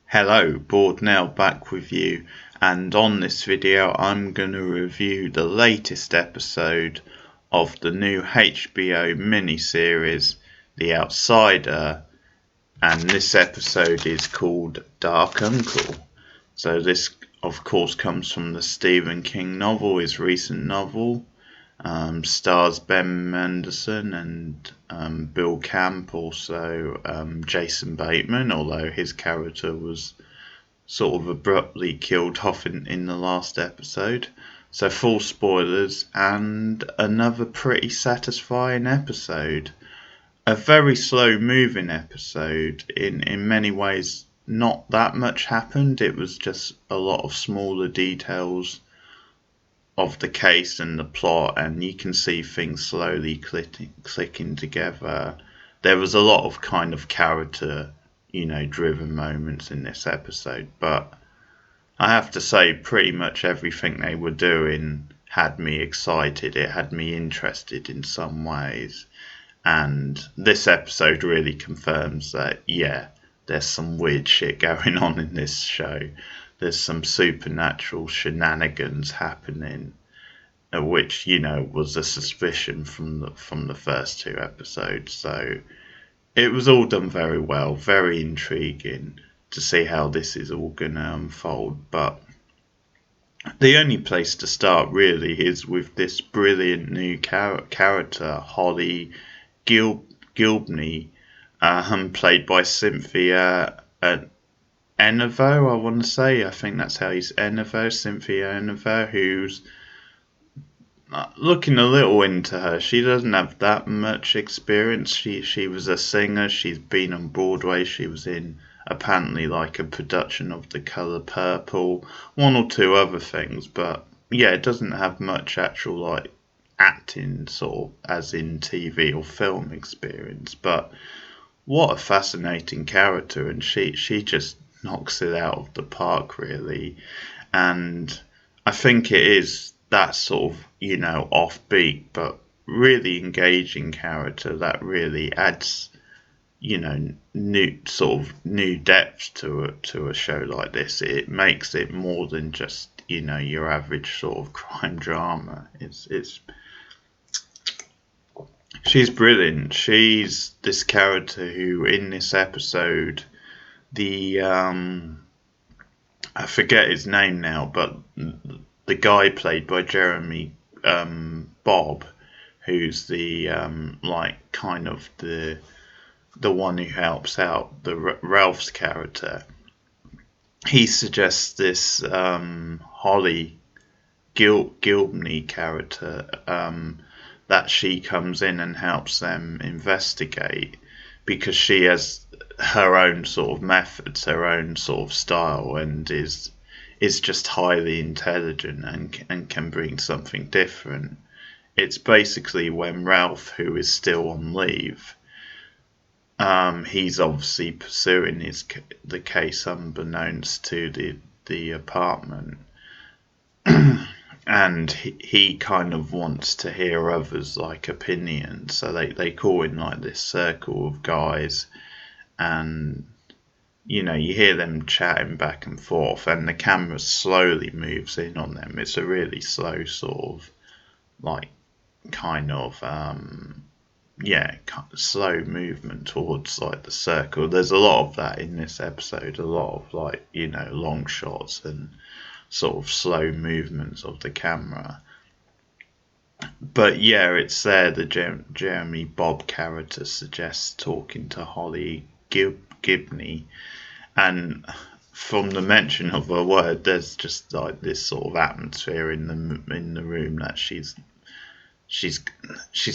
Hello, Board Now back with you, and on this video I'm going to review the latest episode of the new HBO miniseries, The Outsider, and this episode is called Dark Uncle. So this of course comes from the Stephen King novel, his recent novel. Stars Ben Mendelsohn and Bill Camp, also Jason Bateman, although his character was sort of abruptly killed off in the last episode. So full spoilers, and another pretty satisfying episode. A very slow moving episode. In many ways, not that much happened. It was just a lot of smaller details of the case and the plot, and you can see things slowly clicking together. There was a lot of kind of character, driven moments in this episode, but I have to say pretty much everything they were doing had me excited. It had me interested in some ways, and this episode really confirms that, yeah, there's some weird shit going on in this show. There's some supernatural shenanigans happening, which was a suspicion from the first two episodes. So it was all done very well, very intriguing to see how this is all gonna unfold. But the only place to start really is with this brilliant new character, Holly Gilbney, played by Cynthia Erivo, I want to say. I think that's how he's Cynthia Erivo, who's looking a little into her. She doesn't have that much experience. She was a singer. She's been on Broadway. She was in apparently like a production of The Colour Purple, one or two other things, but yeah, it doesn't have much actual like acting sort of as in TV or film experience. But what a fascinating character, and she just knocks it out of the park really. And I think it is that sort of offbeat but really engaging character that really adds new depth to a show like this. It makes it more than just your average sort of crime drama. She's brilliant. She's this character who, in this episode, the I forget his name now, but the guy played by Jeremy Bobb, who's the like kind of the one who helps out the Ralph's character. He suggests this Holly Gilbney character, that she comes in and helps them investigate, because she has her own sort of methods, her own sort of style, and is just highly intelligent and can bring something different. It's basically when Ralph, who is still on leave, he's obviously pursuing the case unbeknownst to the apartment, and he kind of wants to hear others' like opinions. So they call in like this circle of guys, and you hear them chatting back and forth, and the camera slowly moves in on them. It's a really slow sort of like kind of slow movement towards like the circle. There's a lot of that in this episode, a lot of like long shots and sort of slow movements of the camera. But yeah, it's there the Jeremy Bobb character suggests talking to Holly Gibney, and from the mention of her word, there's just like this sort of atmosphere in the room that she's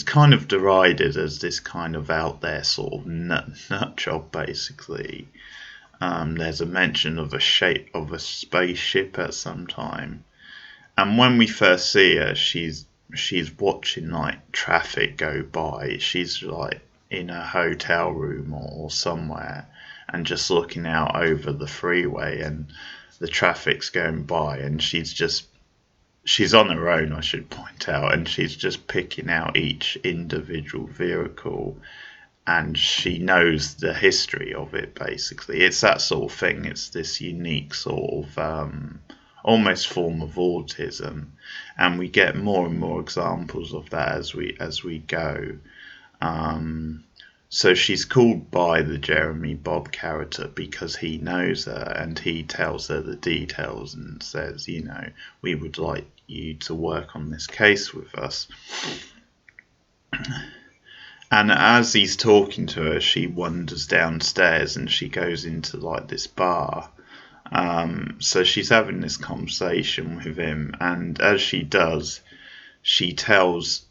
kind of derided as this kind of out there sort of nut job basically. There's a mention of a shape of a spaceship at some time, and when we first see her, she's watching like traffic go by. She's like in a hotel room or somewhere, and just looking out over the freeway, and the traffic's going by, and she's on her own, I should point out, and she's just picking out each individual vehicle and she knows the history of it. Basically, it's that sort of thing. It's this unique sort of almost form of autism, and we get more and more examples of that as we go. Um, so she's called by the Jeremy Bob character because he knows her and he tells her the details and says, we would like you to work on this case with us. And as he's talking to her, she wanders downstairs and she goes into like this bar. So she's having this conversation with him, and as she does, she tells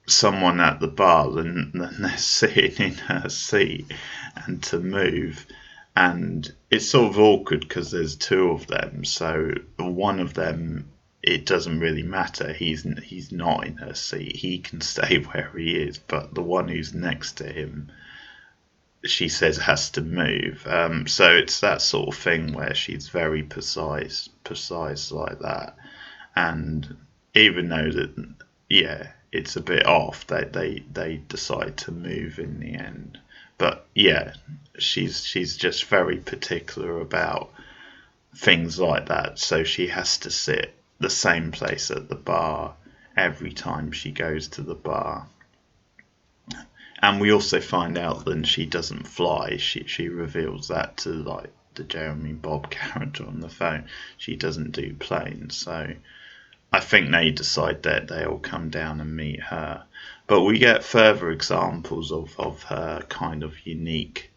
someone at the bar that they're sitting in her seat and to move. And it's sort of awkward because there's two of them. So one of them, it doesn't really matter. He's not in her seat. He can stay where he is. But the one who's next to him, she says has to move. So it's that sort of thing where she's very precise like that. And even though that, yeah, it's a bit off, they decide to move in the end. But yeah, she's just very particular about things like that. So she has to sit the same place at the bar every time she goes to the bar. And we also find out that she doesn't fly. She reveals that to like the Jeremy Bob character on the phone. She doesn't do planes. So I think they decide that they'll come down and meet her. But we get further examples of her kind of unique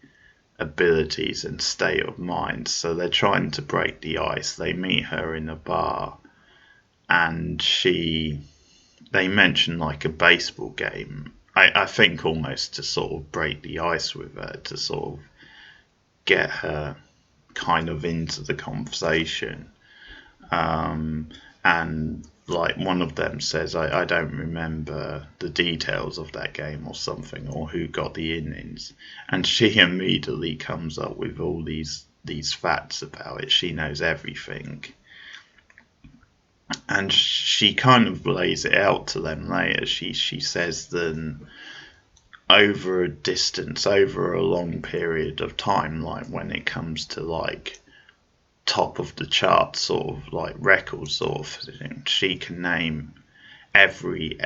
abilities and state of mind. So they're trying to break the ice. They meet her in a bar, and they mention like a baseball game. I think almost to sort of break the ice with her, to sort of get her kind of into the conversation. And like one of them says, I don't remember the details of that game or something, or who got the innings. And she immediately comes up with all these facts about it. She knows everything. And she kind of lays it out to them later. She says that over a distance, over a long period of time, like when it comes to like top of the chart sort of like records sort of thing, she can name every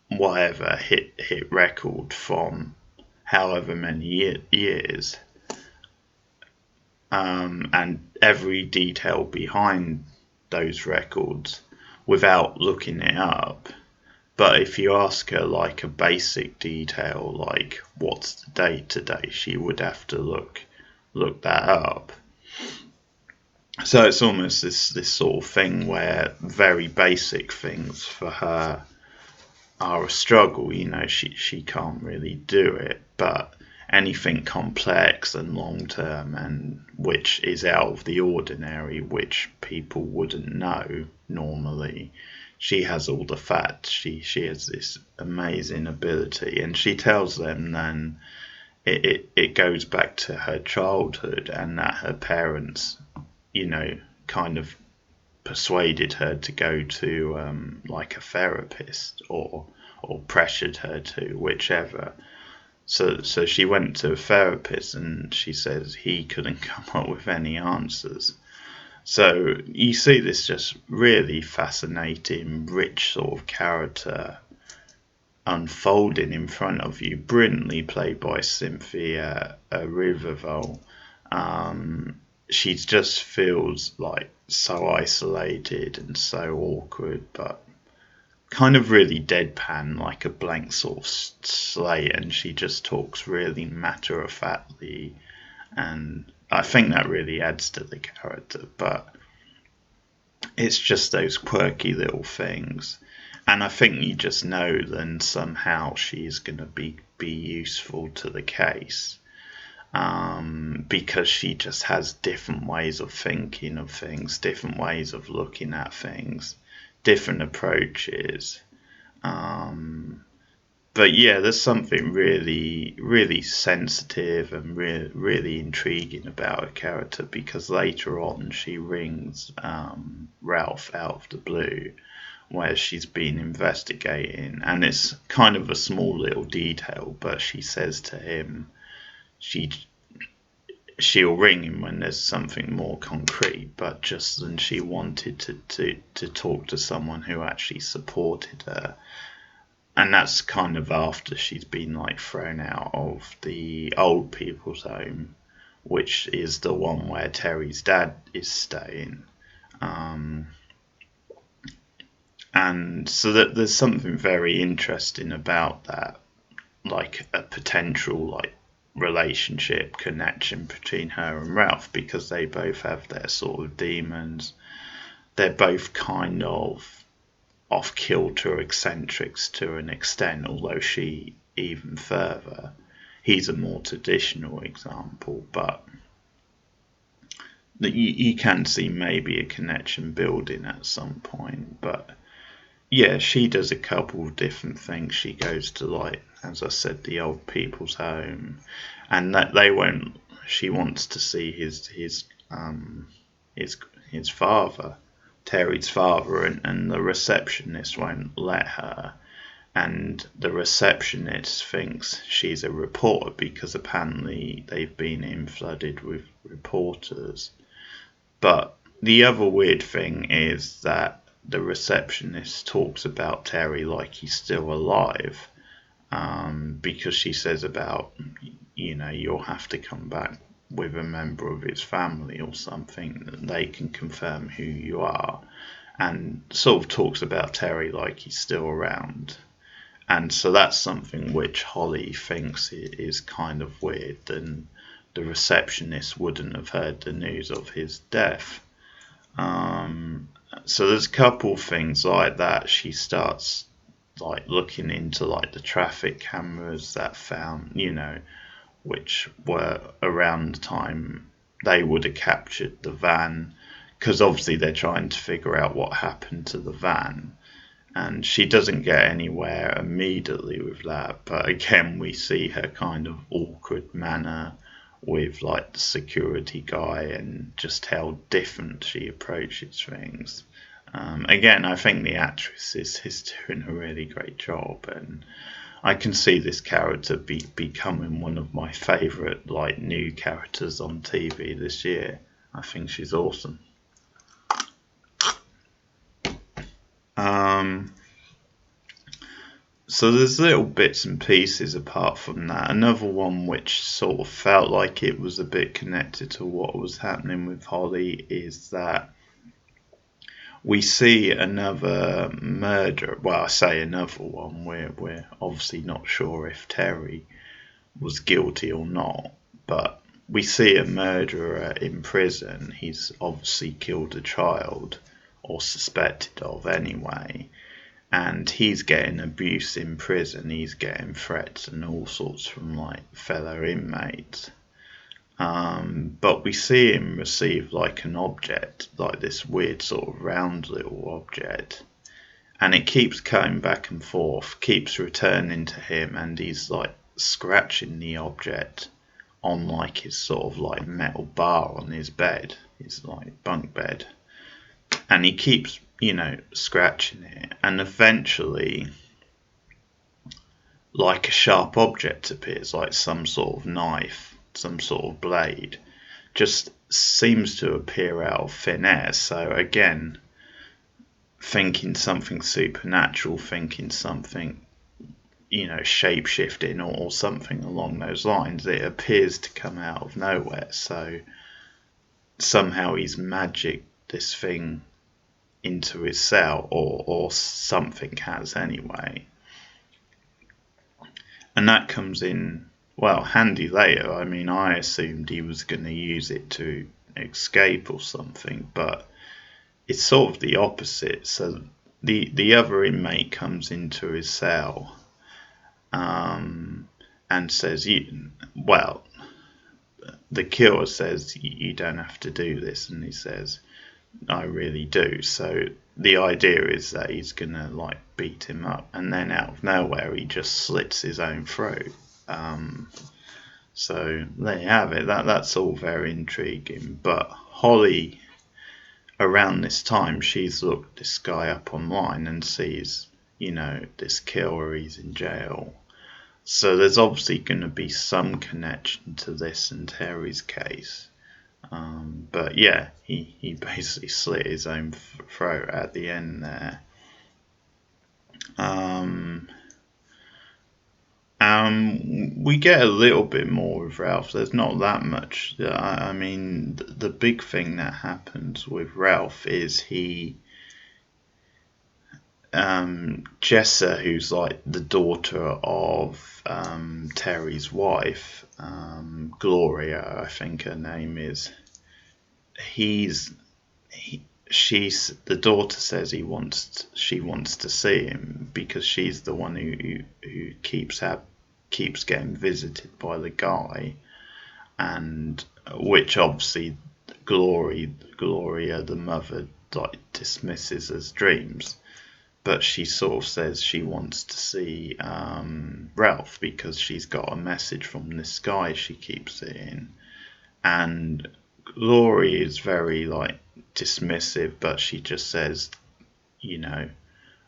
whatever hit record from however many years, and every detail behind those records without looking it up. But if you ask her like a basic detail, like what's the date today, she would have to look that up. So it's almost this sort of thing where very basic things for her are a struggle. She can't really do it, but anything complex and long term and which is out of the ordinary, which people wouldn't know normally, she has all the facts. She has this amazing ability, and she tells them then it goes back to her childhood, and that her parents kind of persuaded her to go to like a therapist or pressured her to, whichever. So she went to a therapist, and she says he couldn't come up with any answers. So you see this just really fascinating, rich sort of character unfolding in front of you, brilliantly played by Cynthia Erivo. She just feels like so isolated and so awkward, but kind of really deadpan, like a blank sort of slate, and she just talks really matter-of-factly, and I think that really adds to the character. But it's just those quirky little things, and I think you just know then somehow she's going to be useful to the case, because she just has different ways of thinking of things, different ways of looking at things, different approaches. But yeah, there's something really, really sensitive and really intriguing about a character, because later on she rings Ralph out of the blue where she's been investigating, and it's kind of a small little detail, but she says to him she'll ring him when there's something more concrete, but just then she wanted to talk to someone who actually supported her. And that's kind of after she's been like thrown out of the old people's home, which is the one where Terry's dad is staying. And so that there's something very interesting about that, like a potential like relationship connection between her and Ralph, because they both have their sort of demons. They're both kind of off kilter eccentrics to an extent, although she even further. He's a more traditional example, but you can see maybe a connection building at some point. But yeah, she does a couple of different things. She goes to, like, as I said, the old people's home, and that they won't. She wants to see his father, Terry's father, and the receptionist won't let her. And the receptionist thinks she's a reporter because apparently they've been flooded with reporters. But the other weird thing is that the receptionist talks about Terry like he's still alive, because she says about, you'll have to come back with a member of his family or something, that they can confirm who you are, and sort of talks about Terry like he's still around. And so that's something which Holly thinks is kind of weird, and the receptionist wouldn't have heard the news of his death. So there's a couple of things like that. She starts like looking into like the traffic cameras that found, which were around the time they would have captured the van, because obviously they're trying to figure out what happened to the van. And she doesn't get anywhere immediately with that, but again we see her kind of awkward manner with like the security guy, and just how different she approaches things. Again, I think the actress is doing a really great job, and I can see this character becoming one of my favourite like new characters on TV this year. I think she's awesome. So there's little bits and pieces apart from that. Another one which sort of felt like it was a bit connected to what was happening with Holly is that we see another murder. Well, I say another one. We're obviously not sure if Terry was guilty or not, but we see a murderer in prison. He's obviously killed a child, or suspected of anyway, and he's getting abuse in prison. He's getting threats and all sorts from like fellow inmates. But we see him receive like an object, like this weird sort of round little object, and it keeps coming back and forth, keeps returning to him, and he's like scratching the object on like his sort of like metal bar on his bed, his like bunk bed, and he keeps, scratching it, and eventually like a sharp object appears, like some sort of knife, some sort of blade, just seems to appear out of thin air. So again, thinking something supernatural, thinking something, shape shifting or something along those lines. It appears to come out of nowhere. So somehow he's magicked this thing into his cell, or something has anyway. And that comes in, well, handy later. I mean, I assumed he was going to use it to escape or something, but it's sort of the opposite. So the other inmate comes into his cell, and says, the killer says, you don't have to do this, and he says, I really do. So the idea is that he's gonna like beat him up, and then out of nowhere he just slits his own throat. So there you have it. That's all very intriguing. But Holly, around this time she's looked this guy up online and sees, this killer, he's in jail. So there's obviously going to be some connection to this and Terry's case. But yeah, he basically slit his own throat at the end there. We get a little bit more with Ralph. There's not that much. I mean, the big thing that happens with Ralph is Jessa, who's like the daughter of Terry's wife, Gloria, I think her name is. She's the daughter says she wants to see him because she's the one who keeps getting visited by the guy, and which obviously Gloria the mother like dismisses as dreams. But she sort of says she wants to see Ralph because she's got a message from this guy she keeps seeing. And Glory is very like dismissive, but she just says,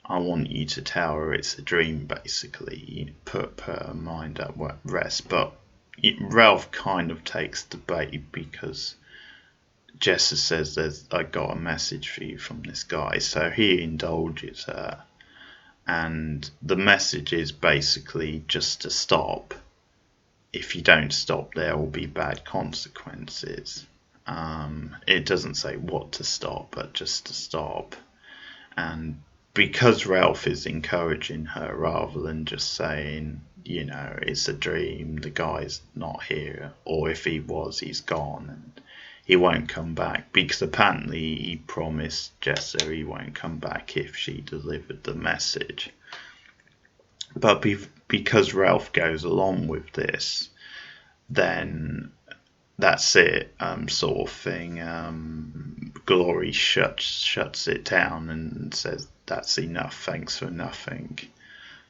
I want you to tell her it's a dream, basically. Put her mind at rest. But Ralph kind of takes the bait because Jessa says I got a message for you from this guy, so he indulges her, and the message is basically just to stop. If you don't stop, there will be bad consequences. It doesn't say what to stop, but just to stop. And because Ralph is encouraging her rather than just saying, it's a dream, the guy's not here, or if he was, he's gone, and he won't come back, because apparently he promised Jessa he won't come back if she delivered the message. But because Ralph goes along with this, then that's it, sort of thing. Glory shuts it down and says, that's enough, thanks for nothing.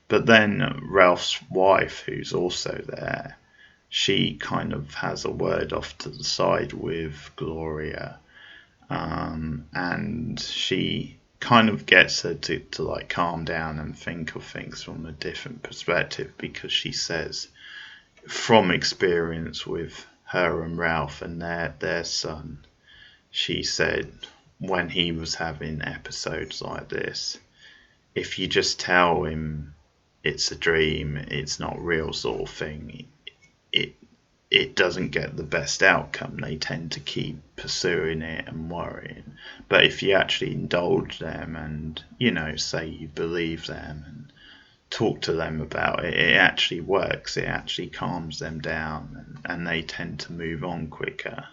But then Ralph's wife, who's also there, she kind of has a word off to the side with Gloria, and she kind of gets her to like calm down and think of things from a different perspective, because she says, from experience with her and Ralph and their son, she said when he was having episodes like this, if you just tell him it's a dream, it's not real sort of thing, it doesn't get the best outcome. They tend to keep pursuing it and worrying. But if you actually indulge them and, say you believe them and talk to them about it, it actually works. It actually calms them down, and they tend to move on quicker.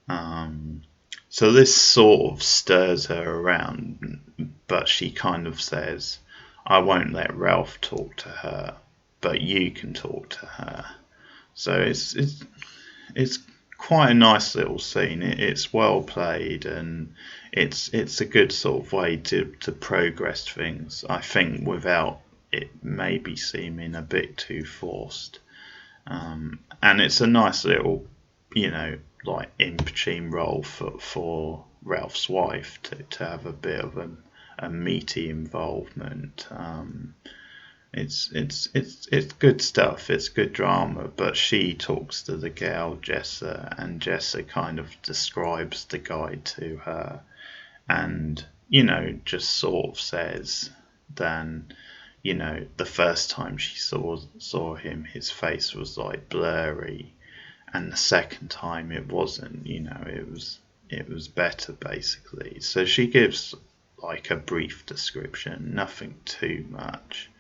So this sort of stirs her around, but she kind of says, I won't let Ralph talk to her, but you can talk to her. So it's quite a nice little scene. It's well played, and it's a good sort of way to progress things, I think, without it maybe seeming a bit too forced. And it's a nice little, like in-between role for Ralph's wife to have a bit of a meaty involvement. It's good stuff. It's good drama. But she talks to the girl Jessa, and Jessa kind of describes the guy to her, and just sort of says, then the first time she saw him, his face was like blurry, and the second time it wasn't. It was better, basically. So she gives like a brief description, nothing too much.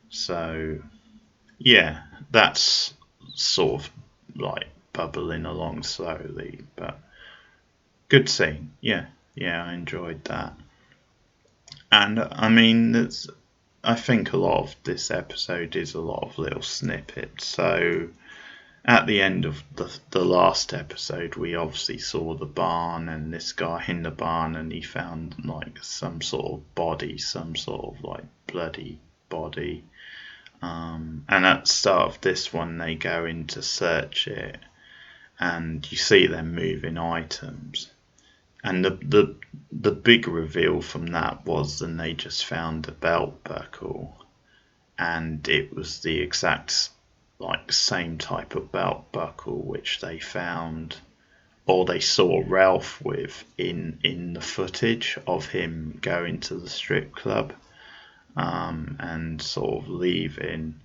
So, yeah, that's sort of like bubbling along slowly, but good scene. Yeah, I enjoyed that. And I mean, I think a lot of this episode is a lot of little snippets. So, at the end of the last episode, we obviously saw the barn and this guy in the barn, and he found like some sort of body, some sort of like bloody body. And at the start of this one, they go in to search it, and you see them moving items, And the big reveal from that was then they just found a belt buckle, and it was the exact same type of belt buckle which they found, or they saw Ralph with in the footage of him going to the strip club, and sort of leaving.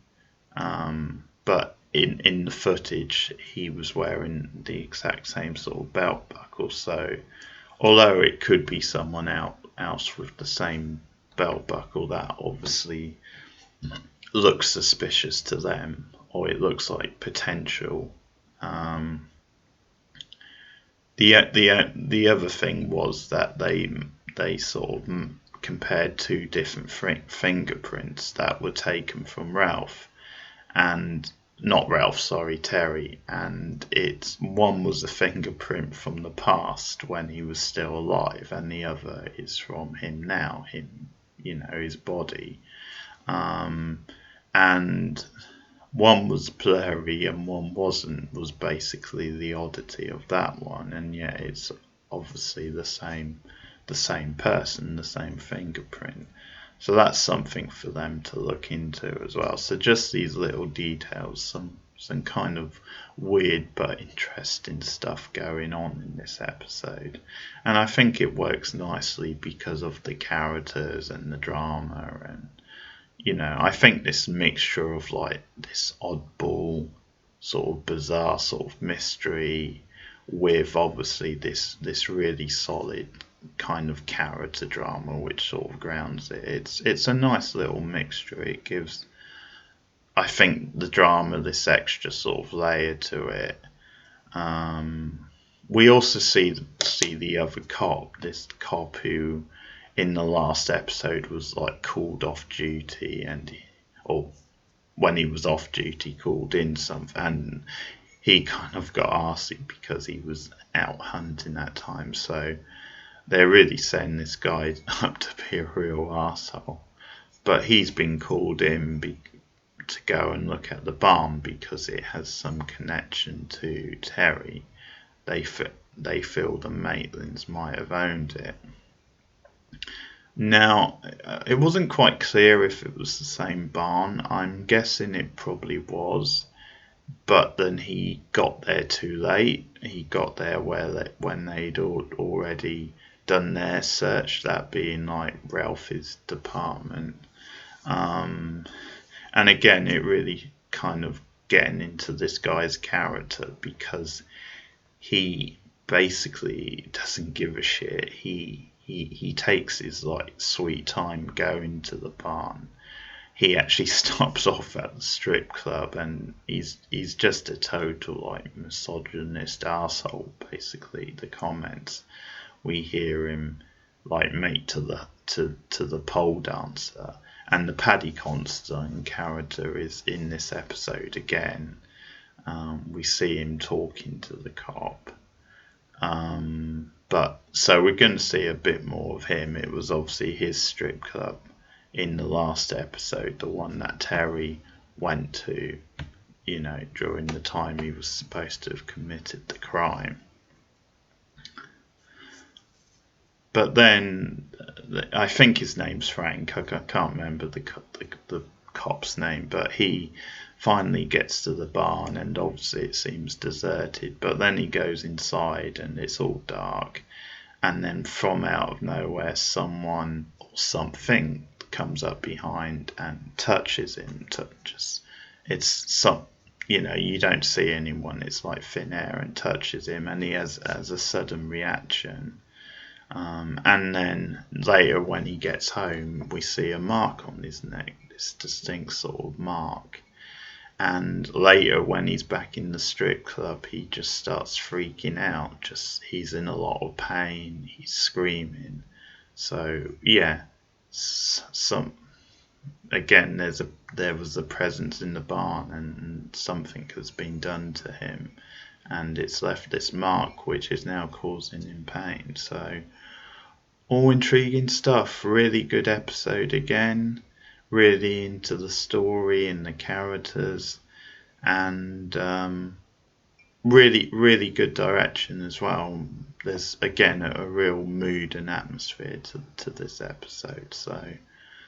But in the footage, he was wearing the exact same sort of belt buckle. So although it could be someone else with the same belt buckle, that obviously looks suspicious to them, or it looks like potential. The other thing was that they sort of compared two different fingerprints that were taken from Ralph, and not Ralph, sorry, Terry, and one was a fingerprint from the past when he was still alive, and the other is from him now, his body, and one was blurry and one wasn't, was basically the oddity of that one, and yet it's obviously the same person, the same fingerprint. So that's something for them to look into as well. So just these little details, some kind of weird but interesting stuff going on in this episode. And I think it works nicely because of the characters and the drama, and I think this mixture of this oddball, sort of bizarre sort of mystery, with obviously this really solid kind of character drama which sort of grounds it. It's a nice little mixture. It gives, I think, the drama this extra sort of layer to it. We also see the other cop, this cop who in the last episode was called off duty, or when he was off duty called in something, and he kind of got arsey because he was out hunting that time. So they're really setting this guy up to be a real arsehole. But he's been called in to go and look at the barn because it has some connection to Terry. They feel the Maitlands might have owned it. Now, it wasn't quite clear if it was the same barn. I'm guessing it probably was, but then he got there too late. He got there when they'd already done their search, that being Ralph's department. And again, it really kind of getting into this guy's character, because he basically doesn't give a shit. He takes his sweet time going to the barn. He actually stops off at the strip club, and he's just a total misogynist arsehole. Basically, the comments we hear him make to the pole dancer, and the Paddy Considine character is in this episode again. We see him talking to the cop. But so we're going to see a bit more of him. It was obviously his strip club in the last episode, the one that Terry went to, during the time he was supposed to have committed the crime. But then, I think his name's Frank. I can't remember the cop's name, but he finally gets to the barn, and obviously it seems deserted. But then he goes inside, and it's all dark. And then from out of nowhere, someone or something comes up behind and touches him. You don't see anyone. It's like thin air, and touches him, and he has a sudden reaction. And then later when he gets home, we see a mark on his neck, this distinct sort of mark. And later when he's back in the strip club, he just starts freaking out. He's in a lot of pain, he's screaming. So yeah, again, there was a presence in the barn, and something has been done to him, and it's left this mark which is now causing him pain. So all intriguing stuff. Really good episode again. Really into the story and the characters, and really, really good direction as well. there's again a real mood and atmosphere to this episode. So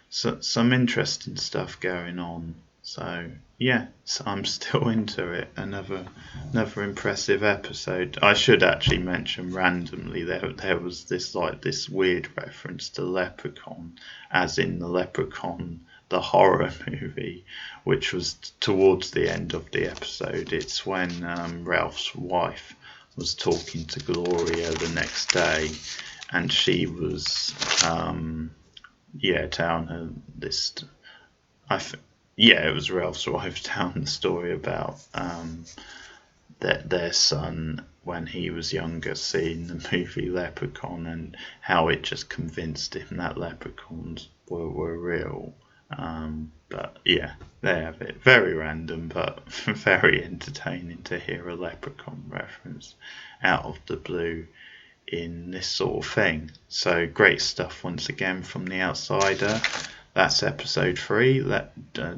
some interesting stuff going on. So yeah, so I'm still into it. Another impressive episode. I should actually mention randomly there was this weird reference to Leprechaun, as in the Leprechaun the horror movie, which was towards the end of the episode. It's when Ralph's wife was talking to Gloria the next day, and she was telling her this. It was Ralph's wife telling the story about their son when he was younger, seeing the movie Leprechaun, and how it just convinced him that leprechauns were real. But yeah, there you have it. Very random, but very entertaining to hear a leprechaun reference out of the blue in this sort of thing. So great stuff once again from The Outsider. That's episode 3.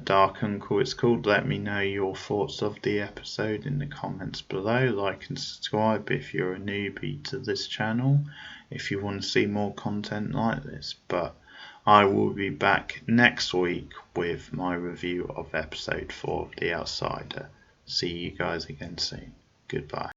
Dark Uncle it's called. Let me know your thoughts of the episode in the comments below. Like and subscribe if you're a newbie to this channel, if you want to see more content like this. But I will be back next week with my review of episode 4 of The Outsider. See you guys again soon. Goodbye.